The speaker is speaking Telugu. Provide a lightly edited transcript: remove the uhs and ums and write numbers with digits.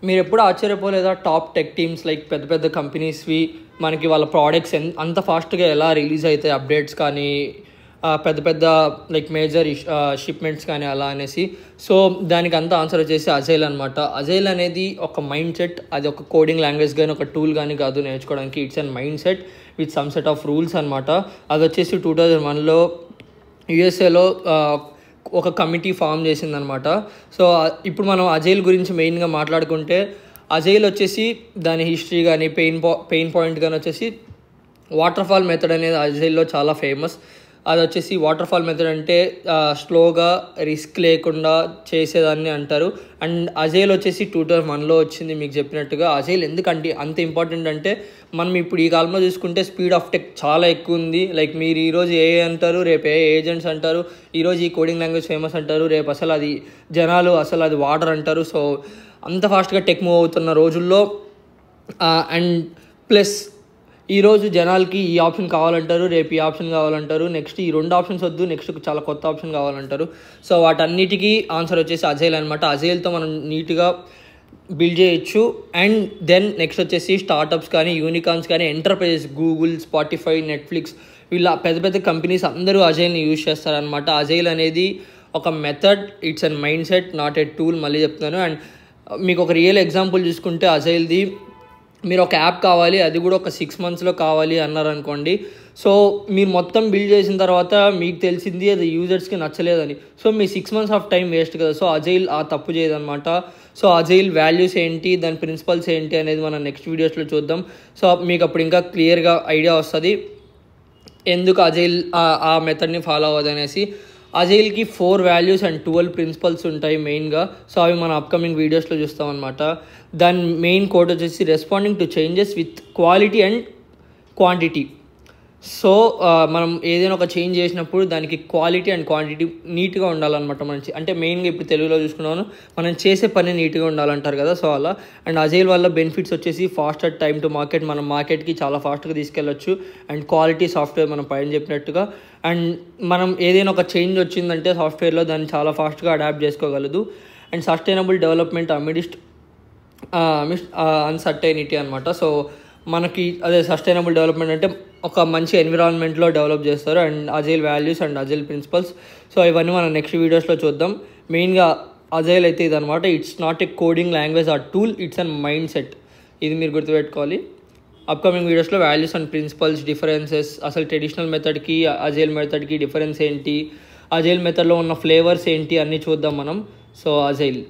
మీరు ఎప్పుడు ఆశ్చర్యపోలేదా? టాప్ టెక్ టీమ్స్ లైక్ పెద్ద పెద్ద కంపెనీస్వి మనకి వాళ్ళ ప్రోడక్ట్స్ అంత ఫాస్ట్గా ఎలా రిలీజ్ అవుతాయి, అప్డేట్స్ కానీ పెద్ద పెద్ద లైక్ మేజర్ షిప్మెంట్స్ కానీ అలా అనేసి. సో దానికి అంతా ఆన్సర్ వచ్చేసి అజైల్ అనమాట. అజైల్ అనేది ఒక మైండ్ సెట్, అది ఒక కోడింగ్ లాంగ్వేజ్ కానీ ఒక టూల్ కానీ కాదు నేర్చుకోవడానికి. It's and mind set with some set of rules అనమాట. అది వచ్చేసి 2001లో యుఎస్ఏలో ఒక కమిటీ ఫామ్ చేసిందనమాట. సో ఇప్పుడు మనం అజైల్ గురించి మెయిన్గా మాట్లాడుకుంటే, అజైల్ వచ్చేసి దాని హిస్టరీ కానీ పెయిన్ పాయింట్ కానీ వచ్చేసి వాటర్ ఫాల్ మెథడ్ అనేది అజైల్లో చాలా ఫేమస్. అది వచ్చేసి వాటర్ ఫాల్ మెథడ్ అంటే స్లోగా రిస్క్ లేకుండా చేసేదాన్ని అంటారు. అండ్ అజైల్ వచ్చేసి 2001లో వచ్చింది. మీకు చెప్పినట్టుగా అజైల్ ఎందుకంటే అంత ఇంపార్టెంట్ అంటే, మనం ఇప్పుడు ఈ కాలంలో చూసుకుంటే స్పీడ్ ఆఫ్ టెక్ చాలా ఎక్కువ ఉంది. లైక్ మీరు ఈరోజు ఏఐ అంటారు, రేపు ఏఐ ఏజెంట్స్ అంటారు, ఈరోజు ఈ కోడింగ్ లాంగ్వేజ్ ఫేమస్ అంటారు, రేపు అసలు అది జనాలు అసలు అది వాటర్ అంటారు. సో అంత ఫాస్ట్గా టెక్ మూవ్ అవుతున్న రోజుల్లో అండ్ ప్లస్ ఈరోజు జనాలకి ఈ ఆప్షన్ కావాలంటారు, రేపు ఈ ఆప్షన్ కావాలంటారు, నెక్స్ట్ ఈ 2 ఆప్షన్స్ వద్దు, నెక్స్ట్ చాలా కొత్త ఆప్షన్ కావాలంటారు. సో వాటన్నిటికీ ఆన్సర్ వచ్చేసి అజైల్ అనమాట. అజైల్తో మనం నీట్గా బిల్డ్ చేయొచ్చు. అండ్ దెన్ నెక్స్ట్ వచ్చేసి స్టార్టప్స్ కానీ యూనికార్న్స్ కానీ ఎంటర్ప్రైజెస్, గూగుల్, స్పాటిఫై, నెట్ఫ్లిక్స్, వీళ్ళ పెద్ద పెద్ద కంపెనీస్ అందరూ అజైల్ని యూజ్ చేస్తారనమాట. అజైల్ అనేది ఒక method, it's and mind set, not a tool. మళ్ళీ చెప్తున్నాను. అండ్ మీకు ఒక రియల్ ఎగ్జాంపుల్ చూసుకుంటే అజైల్ది, మీరు ఒక యాప్ కావాలి, అది కూడా ఒక 6 monthsలో కావాలి అన్నారనుకోండి. సో మీరు మొత్తం బిల్డ్ చేసిన తర్వాత మీకు తెలిసింది అది యూజర్స్కి నచ్చలేదని, so me 6 months of time waste కదా. సో అజైల్ ఆ తప్పు చేయదనమాట. సో అజైల్ వాల్యూస్ ఏంటి, దాని ప్రిన్సిపల్స్ ఏంటి అనేది మనం నెక్స్ట్ వీడియోస్లో చూద్దాం. సో మీకు అప్పుడు ఇంకా క్లియర్గా ఐడియా వస్తుంది ఎందుకు అజైల్ ఆ మెథడ్ని ఫాలో అవ్వదు అనేసి. అజైల్కి 4 వాల్యూస్ అండ్ 12 ప్రిన్సిపల్స్ ఉంటాయి మెయిన్గా. సో అవి మనం అప్కమింగ్ వీడియోస్లో చూస్తాం అనమాట. దాని మెయిన్ కోడ్ వచ్చేసి responding to changes with quality and quantity. So మనం ఏదైనా ఒక చేంజ్ చేసినప్పుడు దానికి క్వాలిటీ అండ్ క్వాంటిటీ నీట్గా ఉండాలన్నమాట. అంటే మెయిన్గా ఇప్పుడు తెలుగులో చూసుకున్నాను, మనం చేసే పని నీట్గా ఉండాలంటారు కదా. సో అలా. అండ్ అజైల్ వల్ల బెనిఫిట్స్ వచ్చేసి ఫాస్టర్ టైం టు మార్కెట్, మనం మార్కెట్కి చాలా ఫాస్ట్గా తీసుకెళ్ళచ్చు. అండ్ క్వాలిటీ సాఫ్ట్వేర్ మనం పైన చెప్పినట్టుగా. అండ్ మనం ఏదైనా ఒక చేంజ్ వచ్చిందంటే సాఫ్ట్వేర్లో దాన్ని చాలా ఫాస్ట్గా అడాప్ట్ చేసుకోగలదు. And sustainable development amidst uncertainty అనమాట. సో మనకి అదే సస్టైనబుల్ డెవలప్మెంట్ అంటే ఒక మంచి ఎన్విరాన్మెంట్లో డెవలప్ చేస్తారు. And agile values and agile principles. So ఇవన్నీ మనం నెక్స్ట్ వీడియోస్లో చూద్దాం. మెయిన్గా అజైల్ అయితే ఇదనమాట. It's not a coding language or tool, it's and mindset. ఇది మీరు గుర్తుపెట్టుకోవాలి. అప్కమింగ్ వీడియోస్లో వాల్యూస్ అండ్ ప్రిన్సిపల్స్, డిఫరెన్సెస్, అసలు ట్రెడిషనల్ మెథడ్కి అజైల్ మెథడ్కి డిఫరెన్స్ ఏంటి, అజైల్ మెథడ్లో ఉన్న ఫ్లేవర్స్ ఏంటి అన్నీ చూద్దాం మనం. So agile